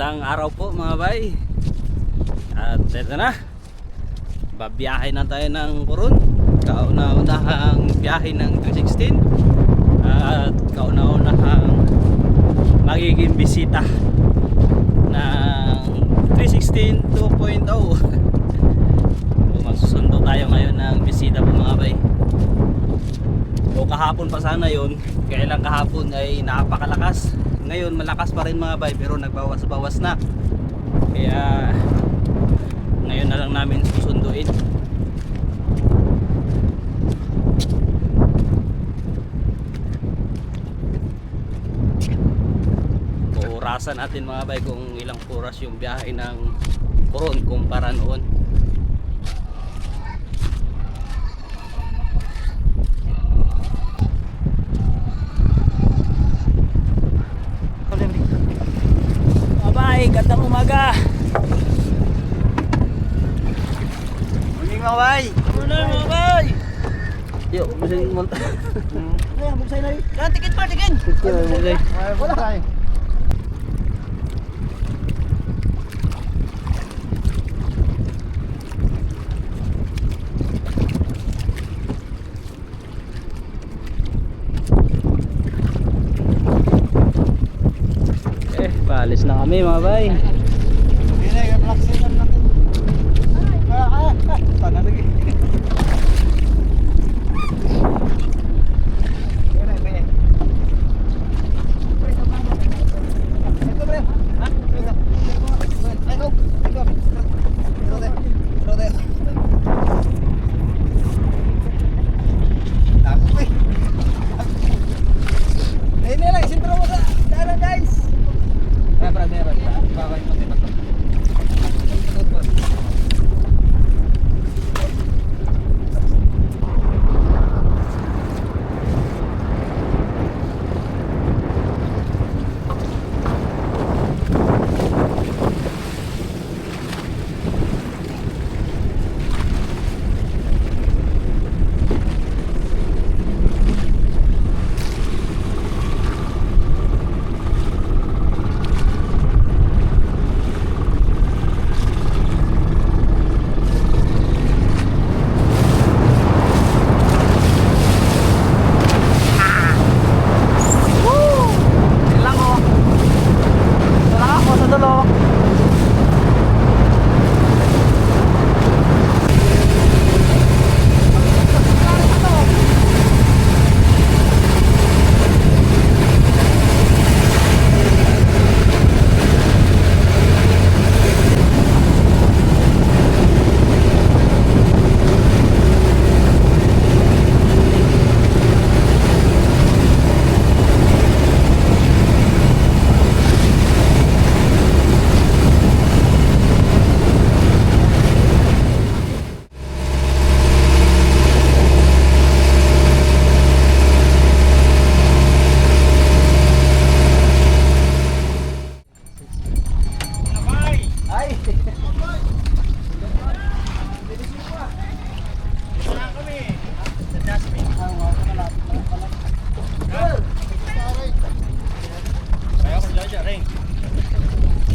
Magandang araw po mga bay. At eto na, babiyahe na tayo ng Coron. Kauna-unahang biyahe ng 316 at kauna-unahang magiging bisita ng 316 2.0. Magsusundo tayo ngayon ng bisita po mga bay. O kahapon pa sana yun, kaya lang kahapon ay napakalakas. Ngayon malakas pa rin mga bay, pero nagbawas-bawas na. Kaya ngayon na lang namin susunduin. Orasan natin mga bay kung ilang oras yung biyahe ng Coron kumpara noon. Babay, gandang umaga. Morning mga bay. Morning mga bay. Yo, masing monta. Ayan, buksay na rin. Tikit pa, tikit! Wala tayo. Paalis na kami mga bay. Hindi, i-block signal natin. Taga lagi.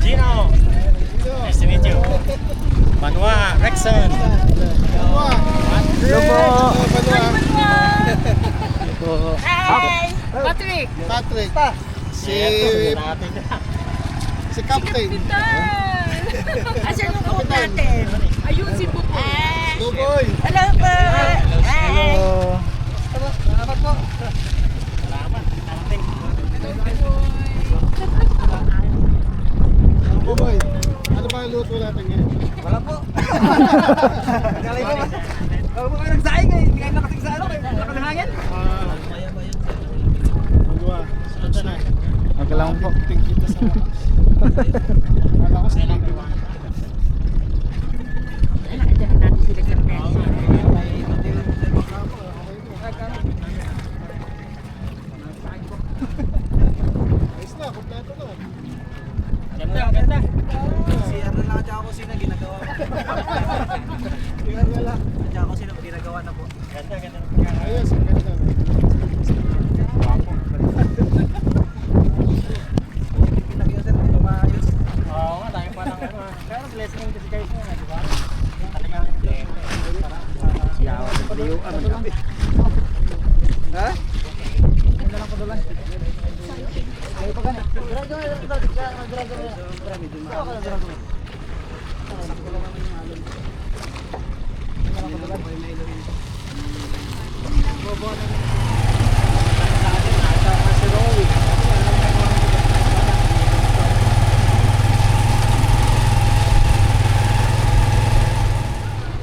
Gino, nice to meet you. Manwa, Rexon. Hello po. Hi! Patrick! Patrick. Si Captain. Asan yung coat natin? Ayun si Pupo. Tuboy. Hello po! Hi! Salamat po. Tuboy. Ano ba ang luto natin ngayon? Wala po. Galing ko ba? Huwag mo kayo nagsaing eh. Hindi kayo nakating sa ano. Nakalangin. Magawa. Sunod na. Okay lang po. Tingin kita sa lakas. Kala ko sa tingin. Nakadyahan natin sila sa pesa. Ayos na, kompleto na. Ganda. CR na lang at saka kusina ginagawa ko. Tingnan mo lang. At saka kusina ginagawa na po. Ganda. Ayos, ang ganda. Pinag-yun sir, hindi maayos.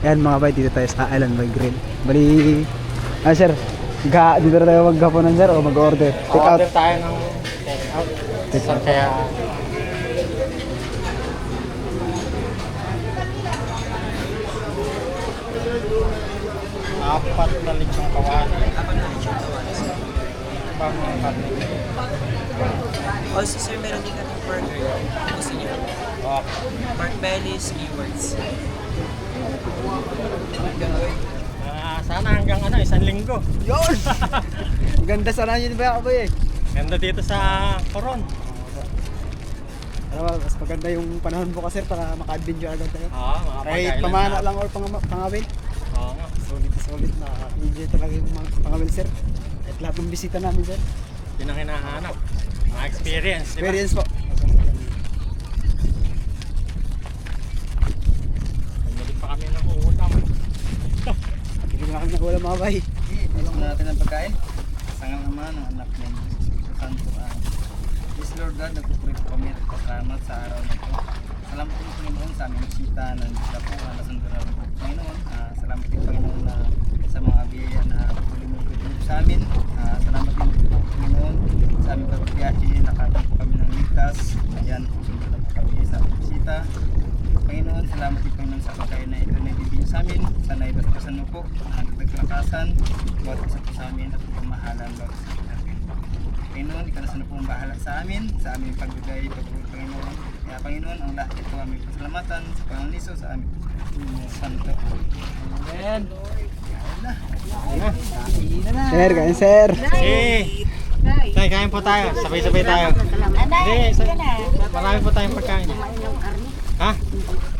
Yan mga bay, dito tayo sa Island Bay Grill. Bali, sir, dito na tayo maghaponan sir o mag-order? Take out. Order tayo ng take out. Sir, kaya apat na lechong kawali. Bagong karne. Also, sir, meron din kami burger. Gusto niyo? Oh, Pork belly, skewers. sana hanggang isang linggo. Yun! Maganda sana yun ba ako eh. Ganda dito sa Coron. Ano ba, mas maganda yung panahon bukas sir para maka-adventure agad tayo. Oo, mga Kahit pagkailan pamana na. lang or pangawin. Oo nga. Solid na enjoy talaga yung mga pangawin sir. At lahat ng bisita namin sir. Yun ang hinahanap. Mga experience, di ba? Experience po. Bumalik pa kami ng ulam. Hindi na kami nakawala mga bay. Tulong natin ang pagkain. Sangal naman ang anak niya. Sa Santo Yes Lord God, nagpupuri po kami at pasalamat sa araw na ito. Salamat po Panginoon sa aming bisita na nandito po na sunduran po Panginoon. Salamat din Panginoon na sa mga biyaya na patuloy mo pinunod sa amin. Salamat din po Panginoon sa aming pagbiyahe. Nakatang po kami ng ligtas. Ayan, sunduran po kami sa aming bisita. Panginoon, salamat din Panginoon sa pagkain na ito na ibibigay sa amin. Sana ibasasan mo po ang naglaklasan. Bawat isa po sa amin at pagmamahalan bawat isa po natin. Panginoon, ikaw na sana po ang bahala sa amin, sa aming pagbigay, pagbuhay Panginoon. Kaya Panginoon, ang lahat ito aming pasalamatan sa Panginoon Isus, sa aming Santo. Amen. Sir, kain sir. Eh, tayo, kain po tayo. Sabay-sabay tayo. Hindi, marami po tayong pagkain. Ha?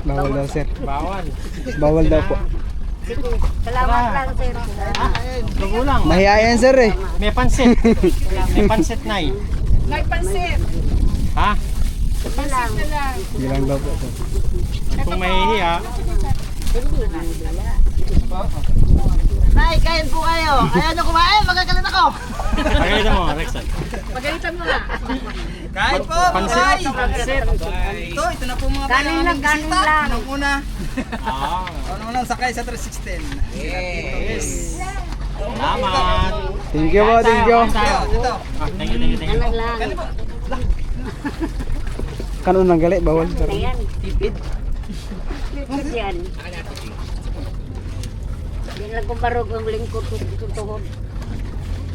Bawal daw sir. Bawal. Bawal daw po. Salamat lang, sir. Magulang. Mahihayan sir eh. May pansit. May pansit na eh. Nagpansit. Ha? Pansit na lang. Hindi lang daw po sir. Kung mahihiya, Nay, kain po kayo. Ayaw nyo kumain, magagalit ako. pagalitan mo, Rexon. Pagalitan mo nga. Kain po, Pansit. Pansit. Ito na po mga Kanin lang, kanin lang. Unang-una. Ah, Unang-unang sakay sa 316. yes. Salamat. Thank you po, thank you. Dito. Thank you, thank you. Anak lang. Kanon lang gali, bawal sir. Ayan. Tipid. Tipid yan. Yan lang kung barog ang lingkod tutuhod.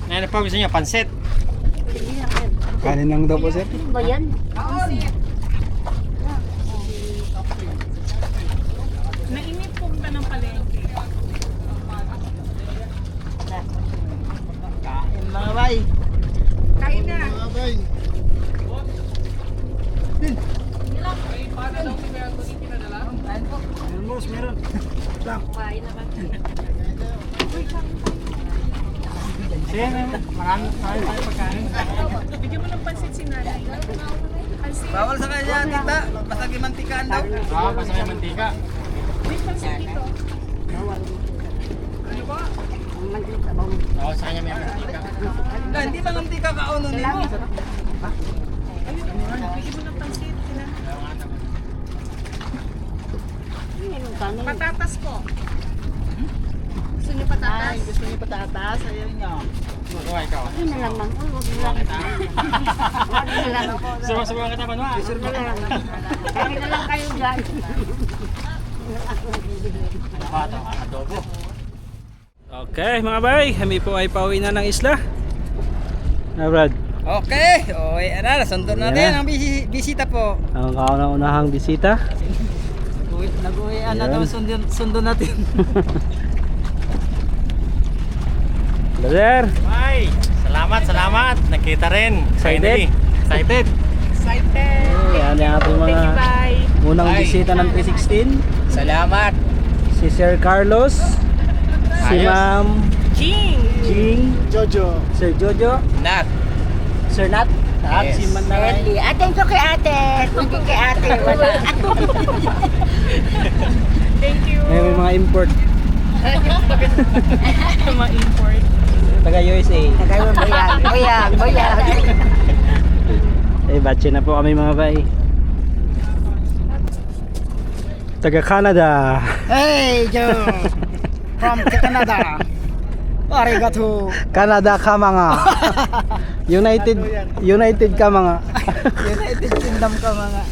Ano pa gusto niya? Pansit. Hindi lang yan. Kanin lang daw po sir. Ano ba yan? Nainip punta ng palengke. Mga bay. Kain na. Kain na ba? Sige, marami tayong pagkain. Bigyan mo ng pansit si nanay. Pansit. Bawal sa kanya, tita. Basta gimantikaan daw. Ah, basta may mantika. May pansit dito. Ano ba? Ang mantika ba? Oo, sa kanya may mantika. Hindi ba mantika kauno nimo? Ayun, bigyan mo ng pansit. si nanay. Meron kanin. Patatas po. Gusto niyo patatas? Gusto niyo patatas? Ayaw niyo. Oo, ikaw. Yun na lang man. Uy, wag na lang. Wag na lang ako. Subukan kita, Manwa. Wag na lang. Kain na lang kayo dyan. Pato, adobo. Okay mga bay, kami po ay pauwi na ng isla. Na Brad. Okay, nasundo natin Yan na. ang bisita po. Ang kauna-unahang bisita. Nag-uwian na Ayan. naman sundo natin. Hello sir. Bye! Salamat! Nakita rin. Excited? Finally. Excited? Excited. Yan ang ating Thank you, mga bye. unang Bye. bisita ng 316. Salamat! Si Sir Carlos. Si Ayos. Ma'am Jing. Jing. Jojo. Sir Jojo. Nat! Sir Nat. At si Mandaray. Early. Atin to kay ate. Hindi kay ate. Wala. Thank you. May mga import. Mga import. Taga USA. Nagayon bayag. Bayag. Eh, batche na po kami mga bay. Taga Canada. Hey, Joe! From Canada. Arigato. Canada ka mga. United ka mga. United Kingdom ka mga.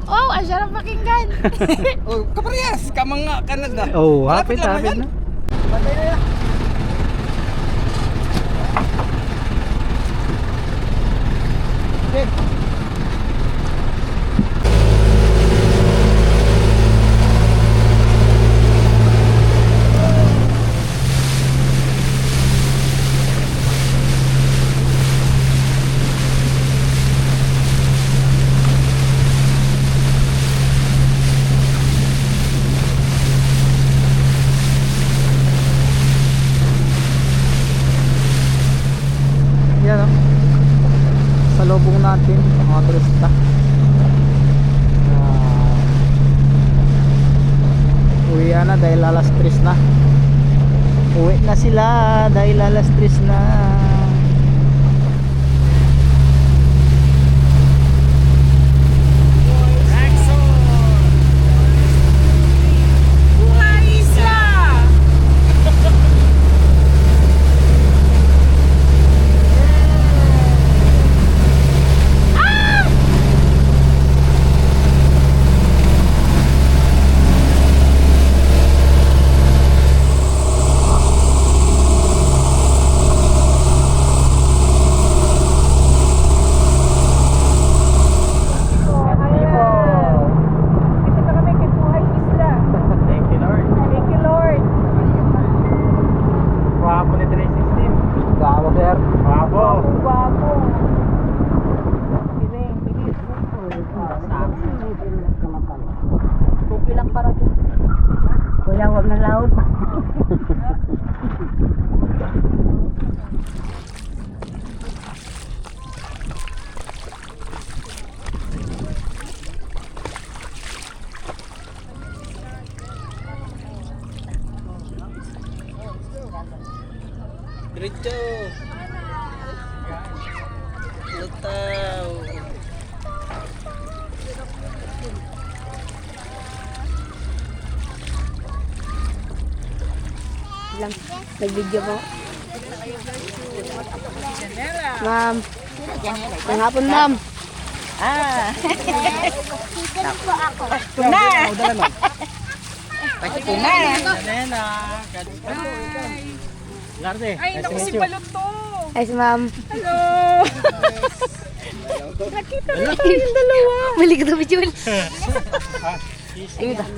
Oh, ang sarap pakinggan. Oh, kaparehas ka mga Canada. Oh, Malapit hapit lang na. Yan o. Salubong natin mga turista. Uwi na dahil alas 3 na. Uwi na sila dahil alas 3 na. Buhay isla. Dito na kami kay Buhay Isla. Thank you Lord. Thank you, Lord. Wapo ni 316. Wapo sir. Wapo. Guwapo. Okay lang para to. Kuya, huwag na loud. Diretso. Lutaw. Lang. Nag-video po. Ma'am. Ang hapon, ma'am. Tuna. Nena. Larde. Ay, naku si Balot to. Yes, ma'am. Hello. Nakita na tayo yung dalawa. Mali ka to, Bichul. Ayun ka.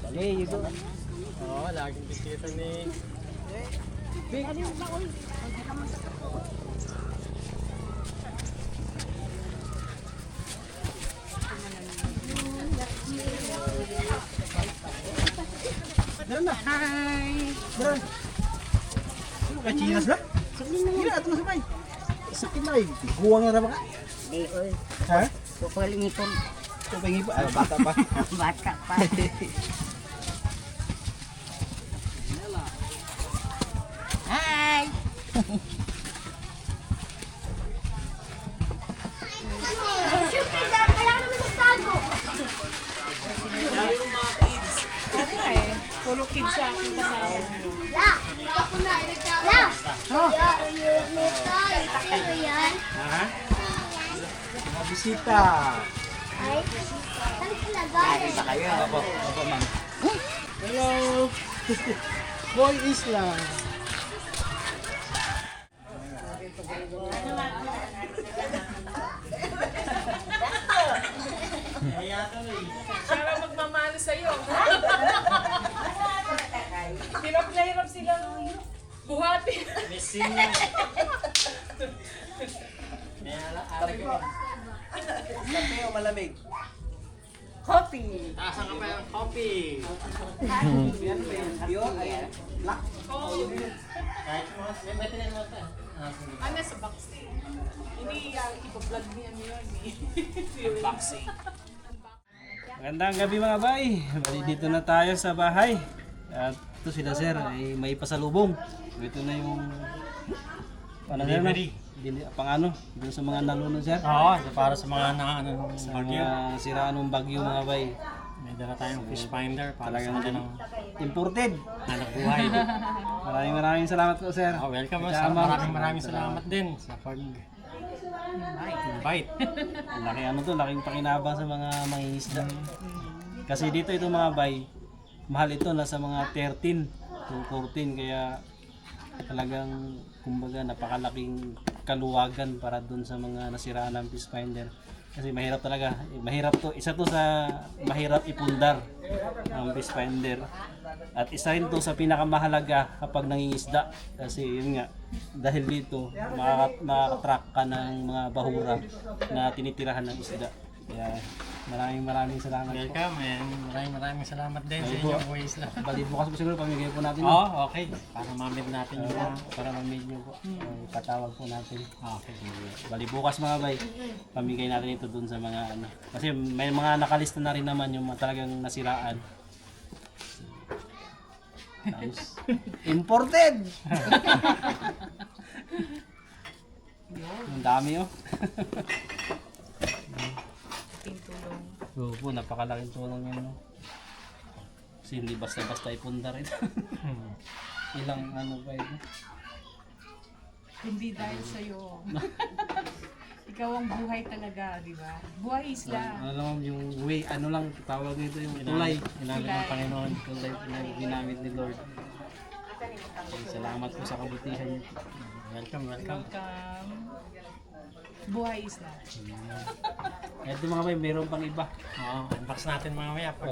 Dali, you go. Oo, laging bisita ni... Kachinas na? Hindi na, ito na sabay. Sakit na eh. Guwang na ba ka? Di, oy. Ha? Pupulingipon. Tumingi pa. Ah, bata pa. Bata pa. Hi! Puro kids sa akin kasama. Bisita. Hello! Boy Isla. Siya lang magmamalo sa'yo. Hirap na hirap silang buhati. Missing na. May ala ko. Sabi mo malamig. Coffee. Taasan ka pa yung coffee. Yun ay Kahit mo, may tinan mo ito. Ano sa box? Hindi ipa-vlog niya yun. Unboxing. Magandang gabi mga bay. Bali dito na tayo sa bahay. At ito sila sir ay may pasalubong. Ito na yung Delivery. Pang ano? Dito sa mga nalunod sir. Oo, para sa mga nakaano ng Sa bagyo. mga siraan ng bagyo mga bay. May dala tayong fish finder para sa Talagang mga imported. hanap buhay. Maraming salamat po sir. Oh, welcome. Tama. Maraming salamat din sa pag-invite. Laki ano to, laking pakinabang sa mga mangingisda. Kasi dito ito mga bay, mahal ito nasa mga 13 to 14 kaya talagang kumbaga napakalaking kaluwagan para dun sa mga nasiraan ng fish finder. Kasi mahirap talaga, mahirap to, isa to sa mahirap ipundar ng fish finder. At isa rin to sa pinakamahalaga kapag nangingisda. Kasi yun nga, dahil dito makakatrack ka ng mga bahura na tinitirahan ng isda. Kaya maraming salamat po. Welcome and maraming salamat din sa inyong ways na. Bali bukas po siguro pamigay po natin. Oh, okay. Para ma-meet natin yung Para ma-medyo po. Patawag po natin. Okay. Bali bukas mga bay, pamigay natin ito dun sa mga ano. Kasi may mga nakalista na rin naman yung mga talagang nasiraan. Nice. Imported! Ang dami oh. Oo po, napakalaking tulong yan no. Kasi hindi basta-basta ipundar ito. Ilang ano pa ito. Hindi dahil sa'yo. Ikaw ang buhay talaga, di ba? Buhay isla. Ano lang yung way, ano lang tawag nito yung tulay. Inamit ng Panginoon. Tulay na ginamit ni Lord. Salamat po sa kabutihan niyo. Welcome. Welcome. Buhay isla. Ito mga bay, mayroon pang iba. Oo, unbox natin mamaya pag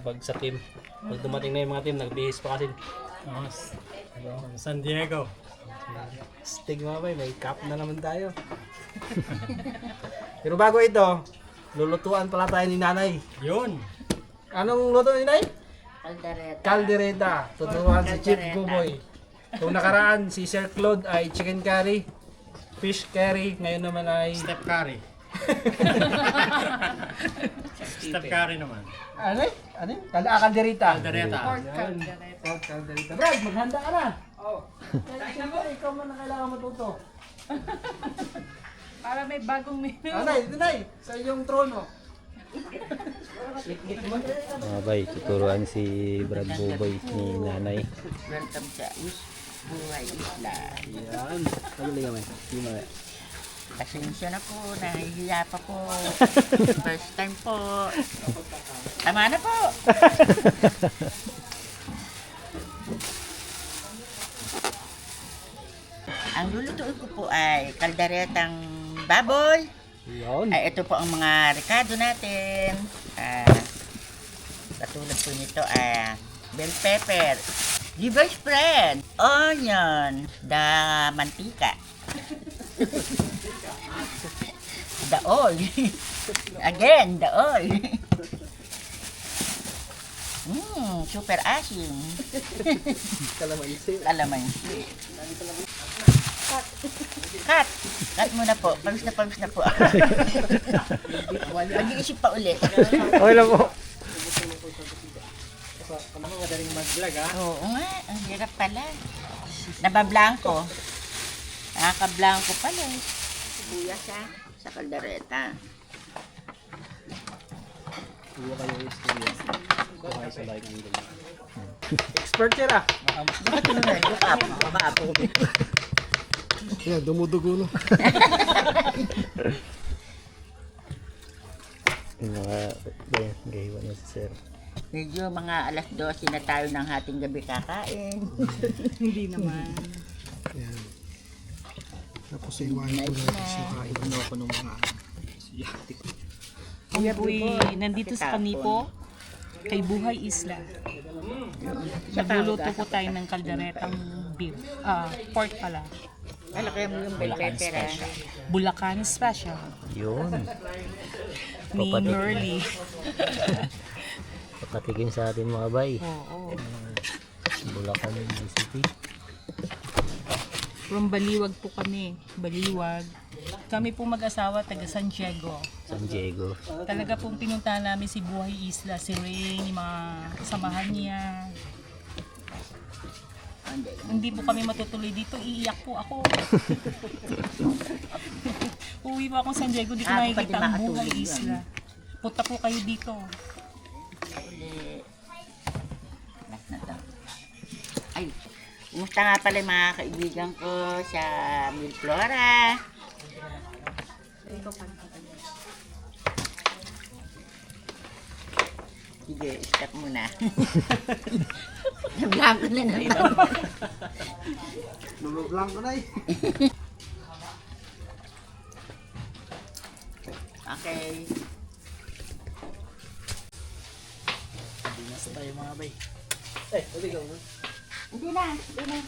Pag sa team. Pag dumating na yung mga team, nagbihis pa kasi. San Diego. Stig mga bay, may cup na naman tayo. Pero bago ito, lulutuan pala tayo ni nanay. Yun. Anong luto ni nanay? Caldereta. Caldereta. Tuturuan si Chief Buboy. Kung nakaraan, si Sir Claude ay chicken curry, fish curry, ngayon naman ay... Step curry. Step curry naman. Ano? Ano? Caldereta. Caldereta. Pork caldereta. Oh, Caldereta. Brad, maghanda ka na. Oo. Siyempre, ikaw man na kailangan matuto. Para may bagong menu. Nanay, nanay, sa iyong trono. Mga bay, tuturuan si Brad Buboy ni nanay. Welcome sa buhay isla. Yan. Pagaling kami. Hindi mo Pasensya na po, nahihiya pa po. First time po. Tama na po. Ang lulutuin ko po ay kalderetang baboy. Yan. Ay, ito po ang mga rekado natin. Katulad po nito ay bell pepper, giver's friend, onion, mantika, the oil, again, the oil. Super asim. Kalamansi. Kalamansi. Cut! Cut muna po. Pawis na po. Mag-iisip pa ulit. Okay lang po. Naman madaling mag-vlog ha. Oo nga, ang hirap pala. Nabablanko. Nakakablanko pala. Sibuyas ha, sa kaldereta. Tuwa kayo istorya. Tuwa kayo sa like ang ganyan. Expert sir ah. Bakit yun na? Makapo. Yan, dumudugo na. Yung mga gahiwa niya si sir. Medyo mga alas 12 na tayo ng hating gabi kakain. Hindi naman. Tapos iwain ko na siya kain. Ano ako ng mga Kung po'y nandito sa Kanipo, kay Buhay Isla. Nagluluto po tayo ng kalderetang beef. Pork pala. Ano kaya mo yung bell pepper ah? Bulacan Special. Yun. Ni Papatik. Merly. Papatikim sa atin mga bay. Oo. Bulacan City. From Baliwag po kami. Baliwag. Kami po mag-asawa taga San Diego. San Diego. Talaga pong pinuntahan namin si Buhay Isla, si Ring, yung mga kasamahan niya. Hindi po kami matutuloy dito, iiyak po ako. Uwi po akong San Diego, di ko Ako pa nakikita din ang makatulog Buhay yan. Isla. Punta po kayo dito. Last na to. Ay, kumusta nga pala yung mga kaibigan ko sa Milflora? Sige, stop muna. Nablanko na naman. Lulublang ko na eh. Okay. Dinas tayo mga bay. Hindi na, hindi na.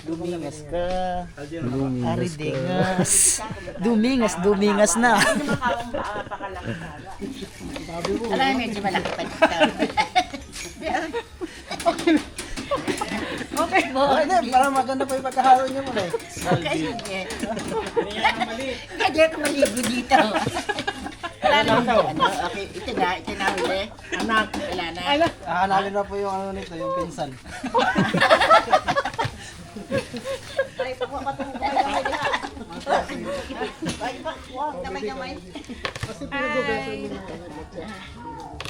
Dumingas ka. Lumingas ka. Aridingas. Dumingas na. Hindi naman kawang pakalaki. Alam mo, medyo malaki pa dito. Okay po. Okay na, para maganda pa yung pagkahalo niyo muna eh. Okay, sige. Hindi ako maligo dito. Wala na ano. Okay, ito na huli. Anak, wala na. Hahanapin na po yung ano nito, yung pinsan. Hi!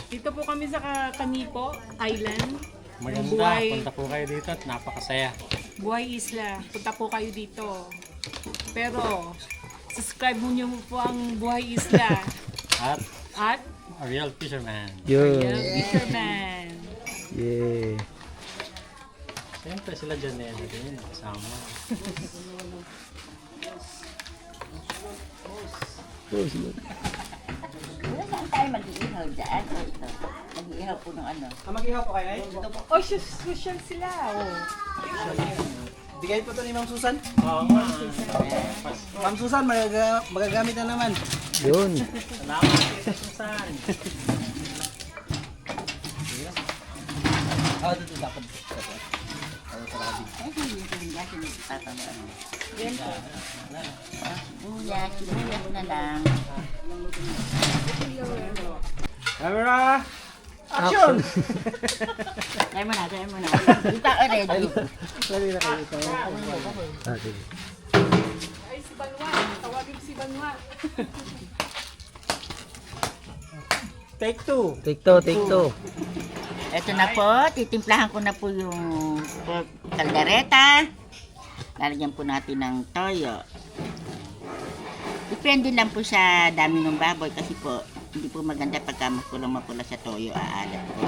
Dito po kami sa Kanipo Island. Maganda, Buhay, punta po kayo dito at napakasaya. Buhay Isla. Punta po kayo dito. Pero, subscribe mo nyo po ang Buhay Isla. At At, a real fisherman. Yun. Fisherman. Yeah. Siyempre sila dyan eh, din, kasama. Wala saan tayo mag-iihaw dyan? O ito. Mag-iihaw po ng ano. Mag-ihaw po kayo eh. Dito po. Oh, social sila. Oh. Bigay po to ni Ma'am Susan. Oo nga. Ma'am Susan, magagamit na naman. Yun. Salamat kay Susan. Dito dapat. Ay, hindi ko hindi ako nagtatanong. Sibuyas na lang. Camera! Action! Tayo mo na. Kita already. Sorry na kayo ito. Ah, sige. Ay, si Banwa. Tawagin si Banwa. Take two. Take two, take two. Ito na po, titimplahan ko na po yung pork caldereta. Lalagyan po natin ng toyo. Depende lang po sa dami ng baboy kasi po hindi po maganda pagka mapula sa toyo, aalat po.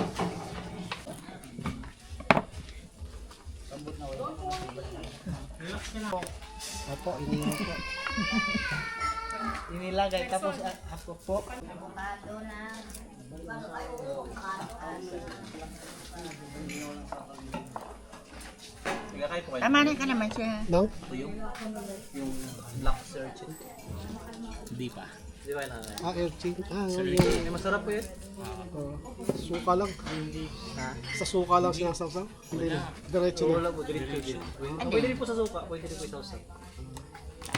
Opo, inilagay tapos ako po. Tama na ka naman siya. Yung black searching. Hindi pa. Di ba na? Urchin. Yung masarap po yun. Suka lang. Sa suka lang sinasawsaw. Hindi na. Diretso na. Wala po, diretso. Pwede rin po sa suka, pwede rin po sa sauce.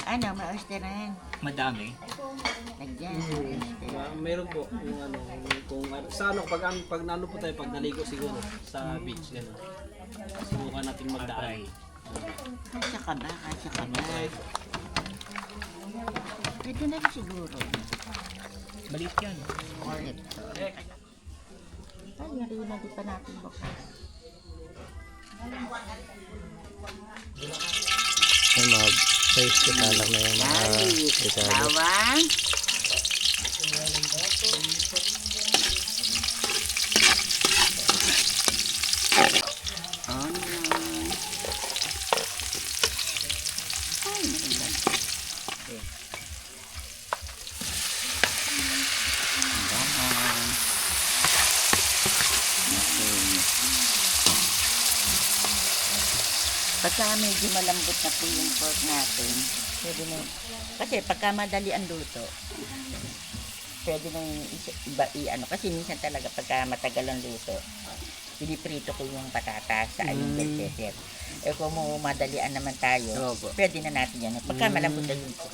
Ano, ma-oysteran. Madami. Lagyan. Meron po yung ano, kung sa ano, pag nano po tayo, pag naligo siguro sa beach, gano'n. Subukan natin magdaan. Kasya ka ba? Pwede na rin siguro. Balik yan. Correct. Ay, yari na di pa natin bukas. Ay, mga size ko talak na yung mga Garlic, rekado. bawang. Onion. Ay, naman. Bawang. Okay. Pagka medyo malambot na po yung pork natin, pwede na, kasi pagka madali ang luto, pwede nang ano, kasi minsan talaga pagka matagal ang luto, piniprito ko yung patatas sa yung bell pepper. Eh kung madalian naman tayo, Opo. pwede na natin yan. Pagka malambot na luto.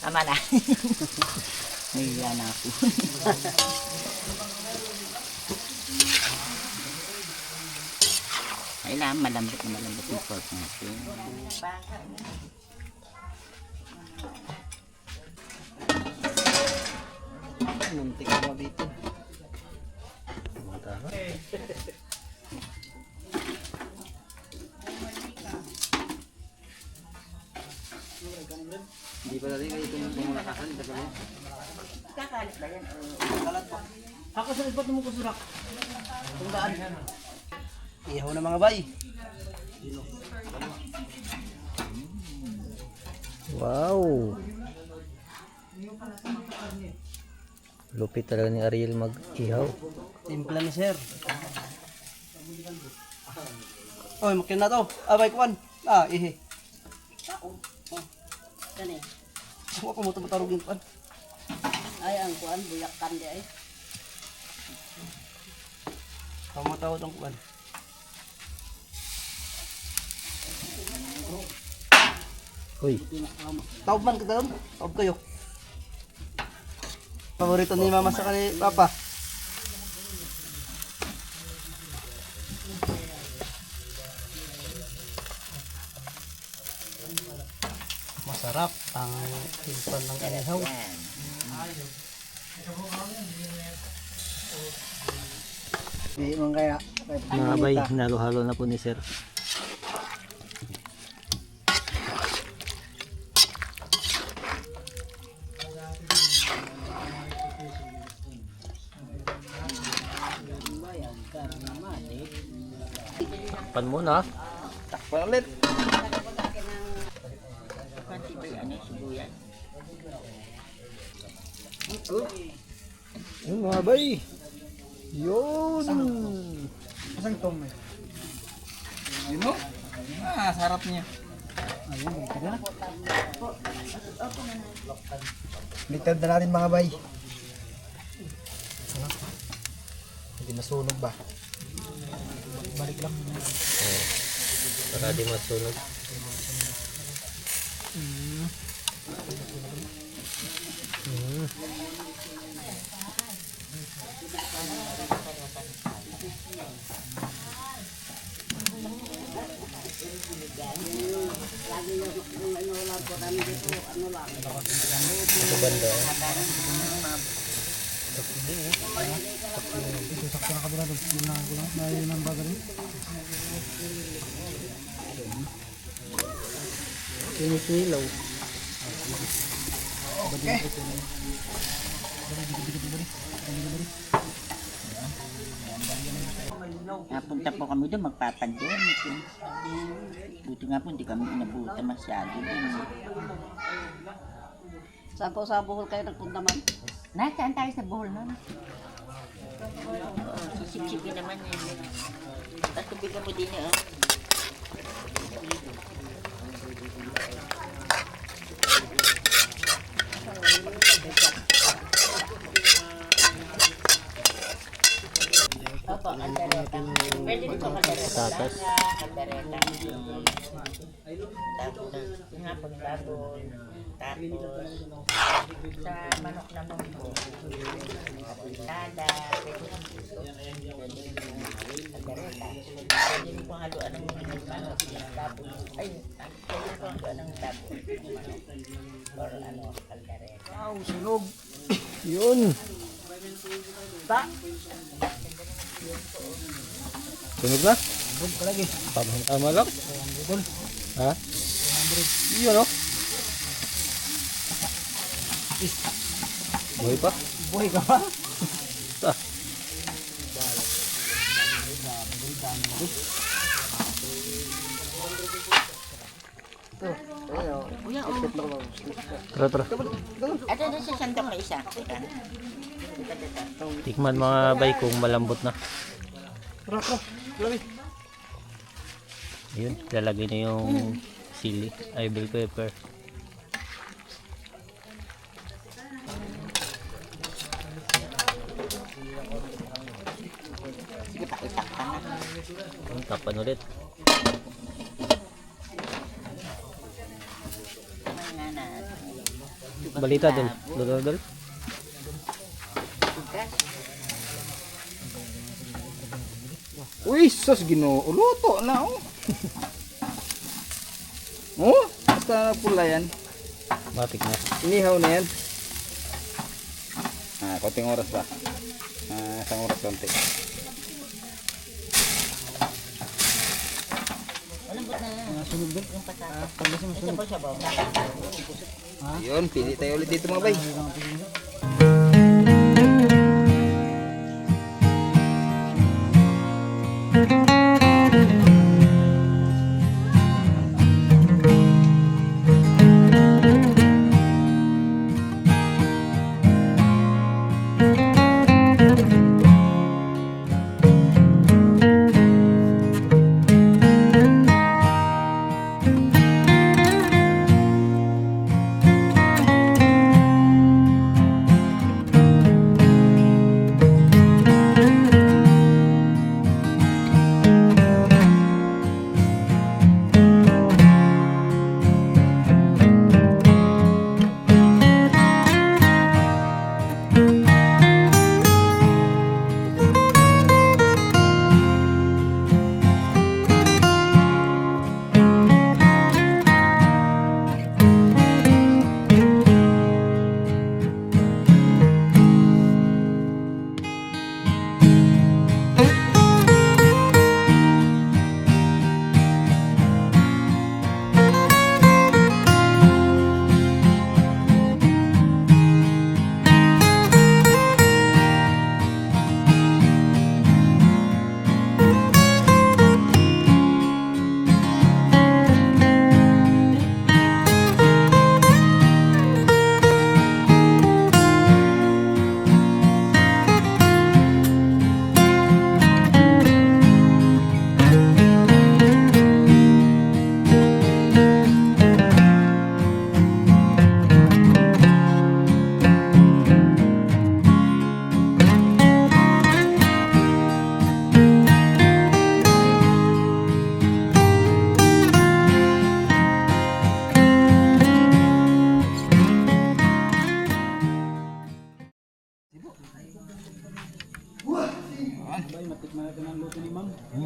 Tama na. Nahiya na ako. Kailangan malambot na malambot yung pork natin. Muntik na dito. Hindi pa dali kayo itong pangulakasan. Kakalit ba yan? Ako sa ispat mo kusurak. Tunggaan. Ihaw na mga bay. Wow! Lupit talaga ni Ariel mag-ihaw. Timpla ni sir. Oy, makin na to. Abay kuan. Ihe. Kani? Ako mo tumatarugin kuan. Ay, ang kuan, buyak kandi ay. Pamatawad ang kuan. Uy, Taob man ka doon. Taob kayo. Paborito ni mama sa kani papa. Masarap ang timpan ng inihaw. Di mo kaya. mga bay, hinalo-halo na po ni Sir. Pan muna. Takpan ulit. Pati ba yan ay sibuyas? Yun mga bay. Yun. Masang tong may. Yun mo? Sarap niya. Ayun, ito na. Litad na natin mga bay. Hindi masunog ba? Balik lang. Para di masunog. Sa banda. Sakto na kabila doon. Yun lang ako lang. Dahil ng bagal. Kinikilaw. Okay. Napunta po kami doon, magpapandemic. Buti nga po, hindi kami inabuta masyado din. Saan po sa Bohol kayo nagpunta man? Nasaan tayo sa Bohol nun? Oo, sisip-sipin naman yun. Tapos tubigan mo din eh. Opo, kaldereta. Pwede dito kaldereta. Tatas. Kaldereta. Tapos, yung nga pong babon. Tapos, sa manok naman po. Apuntada. Pwede kaldereta. Pwede rin pong haluan ng manok. Tapos, ay, pwede rin pong haluan ng tapos. Or ano, kaldereta. Wow, sunog. Yun. Sunog na? Sunog ka lagi. Tama lang. Ha? Yun o. Buhay pa? Buhay ka ba? Ah. Kuya, oh. Tara, tara. Ito na sa sandok na isa. Teka. Tikman mga bay kung malambot na. Tara, tara. Lagi. Yun, lalagay na yung sili, ay bell pepper. Sige pa, itakpan na. Tapan ulit. Mga na. Balita dol. Dol. Tugas. Uy, sus, Ginoo. Luto na, oh. Oh, basta na pula yan. Matik na. Inihaw na yan. Konting oras pa. Isang oras konti. Malambot na. Yung patata. Ito po siya ba? Yun, pili tayo ulit dito mga bay.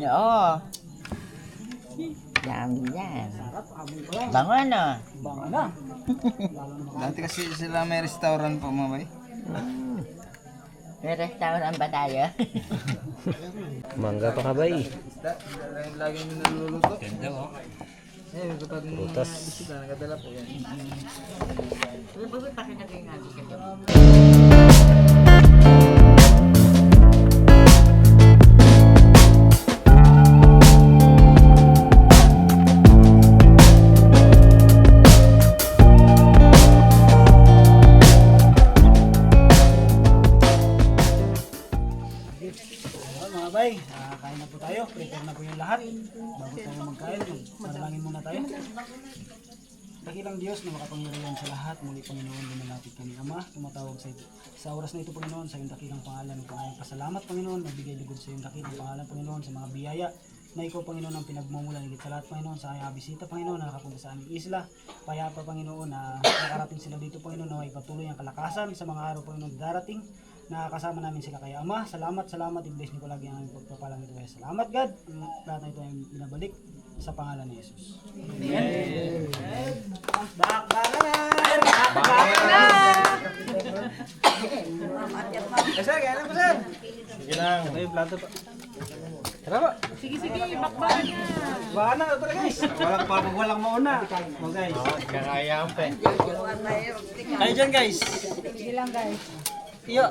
Oo. Yummy yan. Bango ano? Dati kasi sila may restaurant po mga bay. May restaurant ba tayo? Mangga pa ka bay. Isda, lagi nyo naluluto. Ganda oh. Kapag Prutas. bisita, nagadala po yan. Bakit pakilagay nga dito? Mga bay, kain na po tayo. Prepare na po yung lahat. Bago tayo magkain, manalangin muna tayo. Dakilang Diyos na makapangyarihan sa lahat. Muli Panginoon, lumalapit kami Ama. Tumatawag sa oras na ito Panginoon sa iyong dakilang pangalan. Panginoon, pasalamat Panginoon. Nagbigay lugod sa iyong dakilang pangalan Panginoon sa mga biyaya na ikaw Panginoon ang pinagmumulan higit sa lahat Panginoon sa aming bisita Panginoon na nakapunta sa aming isla. Payapa Panginoon na nakarating sila dito Panginoon na may patuloy ang kalakasan sa mga araw Panginoon darating. Nakakasama namin sila kaya Ama. Salamat, i-bless niyo palagi ang aming pagpapalang ito. Salamat God. Lahat na ito ay binabalik sa pangalan ni Jesus. Amen. Sige lang. Ito yung plato pa. Tara ba? Sige, bakbakan na. Baka na, tara guys. Walang mauna. Mga guys. Kakayaan pa eh. Tayo dyan guys. Sige lang guys. Iyo.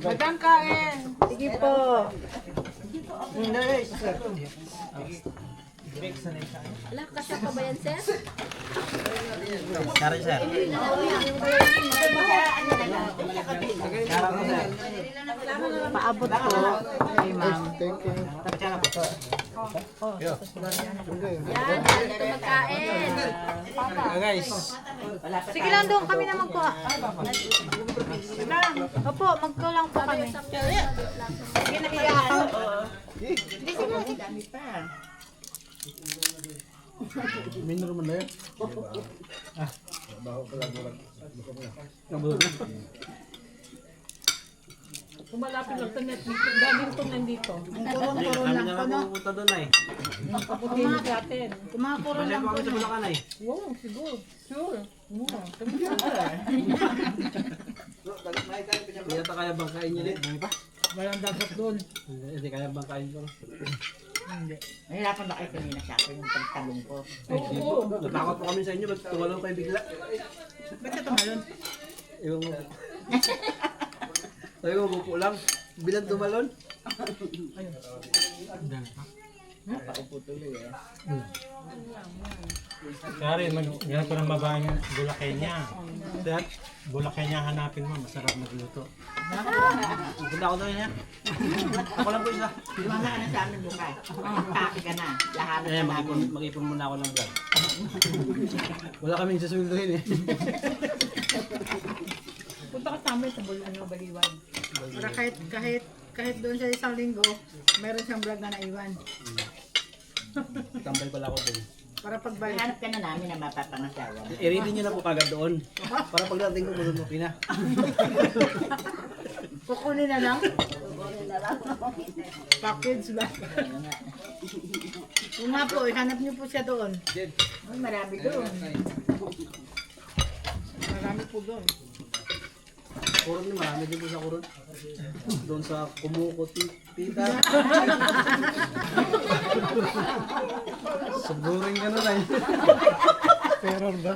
Magandang kain. Sige po. Guys. Wala, kasya pa ba yan, sir? Kari sir. Kara ko sir. paabot po kay ma'am. Yan, dito magkain. Guys, Sige lang doon, kami na magkuha. Opo, magkulang po kami. Dami pa. minor man na yun. Kung malapit lang sa net, daming itong nandito. Kami na lang pupunta doon ay. Kaputin natin. Kumakuron Kasi lang po po. kami sa Bulacan ay. Wow, siguro. Sure. Hindi ata kaya bangkain niya din. Dami pa? Walang dagat doon. Hindi kaya bangkain ko. Nahirapan ba kayo kanina sa akin yung pagtalong ko? Oo. Natakot po kami sa inyo. Ba't tumalong kayo bigla? Ba't ka tumalon? Ewan mo po. Sabi ko, bupo lang. Bilang tumalon. Napaupo tuloy eh. Kari, maghanap ko ng babaeng Bulacay niya. Dad, Bulacay niya hanapin mo, masarap magluto. punta ako doon niya. Ako lang po isa. Lumala ka na sa amin bukas. Taki ka na. Lahat Eh, ka namin. mag-ipon muna ako ng vlog. Wala kaming sasuldohin eh. Punta ka sa amin sa Baliwan. Para kahit doon sa isang linggo, meron siyang vlog na naiwan. Tambay pala ako doon. Para pagbalik. Hanap ka na namin na mapapangasawa. I-ready nyo na po kagad doon. Para pagdating ko doon, okay na. Kukunin na lang. Package ba? Kung nga po, ihanap niyo po siya doon. Ay, marami doon. Marami po doon. Kuron niyo, marami din po sa kuron. Doon sa Kumuko Tita. Suburing ka na lang. Pero ba?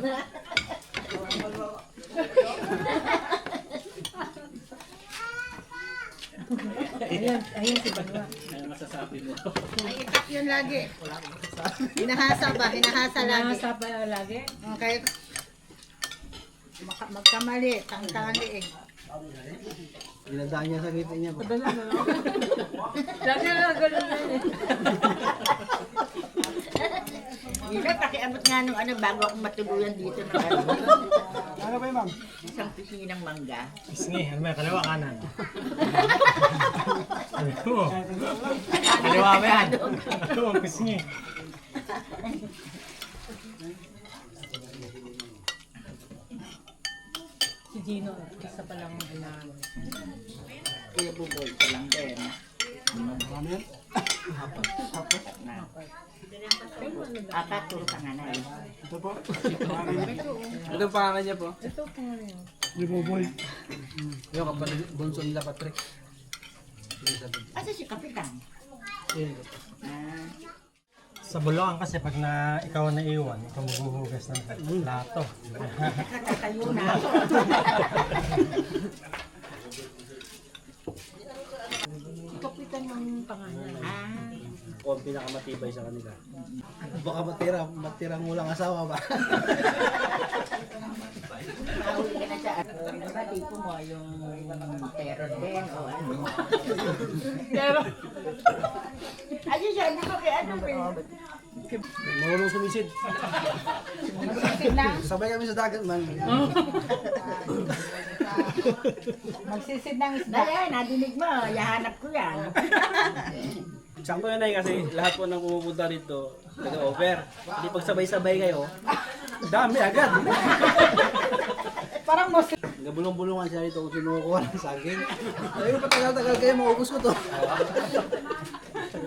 Ayun si Banwa. Ano masasabi mo? Ay, itak yun lagi. Hinahasa ba? Hinahasa lagi. Nasa pa lagi. Okay. Magkamali, tangtangan liig. Ginadaan niya sa ngipin niya. Padala na lang. Lagi na ganun na eh. Minsan, pakiabot nga nung ano, bago ako matuluyan dito ng ano. Ano ba yun, ma'am? Isang pisinang mangga. Pisngi, ano ba, kaliwa kanan. Sabi ko, kaliwa ba yan? Ito, pisngi. Si Gino, isa pa lang ang ina. Kuya Buboy, ito lang din. Marami yan? Apat, puro panganay. Ito po. Ito ang pangalan niya po. Ito po nga rin. Yung boboy. Yung kapatid, bunso nila Patrick. Asa si Kapitan? Ah, Sa Bulacan kasi pag ikaw na iwan, ikaw maghuhugas ng plato. nakatayo na. Kapitan ng pangalan. Ah, Ako ang pinakamatibay sa kanila. Baka matirang walang asawa ba? mahuli ka na sa ano. Diba, tipo mo yung terror din o ano. Pero, Ayun siya, ano ba kay ano ba yun? Marunong sumisid. Sabay kami sa dagat man. Magsisid ng isda. Dahil, nadinig mo, yahanap ko yan. Sakto yun ay kasi lahat po nang pumupunta dito nag-over. Hindi pag sabay-sabay kayo, dami agad. Parang mas Nagabulong-bulungan siya dito kung sino kukuha ng saging. Sabi ko, patagal-tagal kayo, maubos ko to.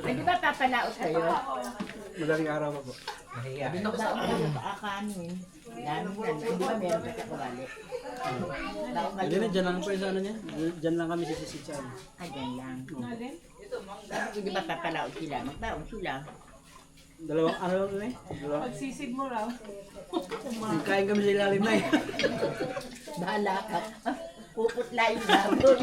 Ay, di ba papalaot kayo? Madaling araw pa po. Binabaon kayo pa akanin. Dami yan. Ay, di ba meron ka sa kawali? Baon Hindi kayo. na, dyan lang po yung sa ano niya. Dyan lang kami sisisid sa ano. Ay, dyan lang. Sabi ko, di ba papalaot sila? Magbaon sila. Dalawang ano lang eh. Dalawang. pagsisid mo raw. Kain kami sa ilalim na eh. Bahala ka. Puputla yung baboy.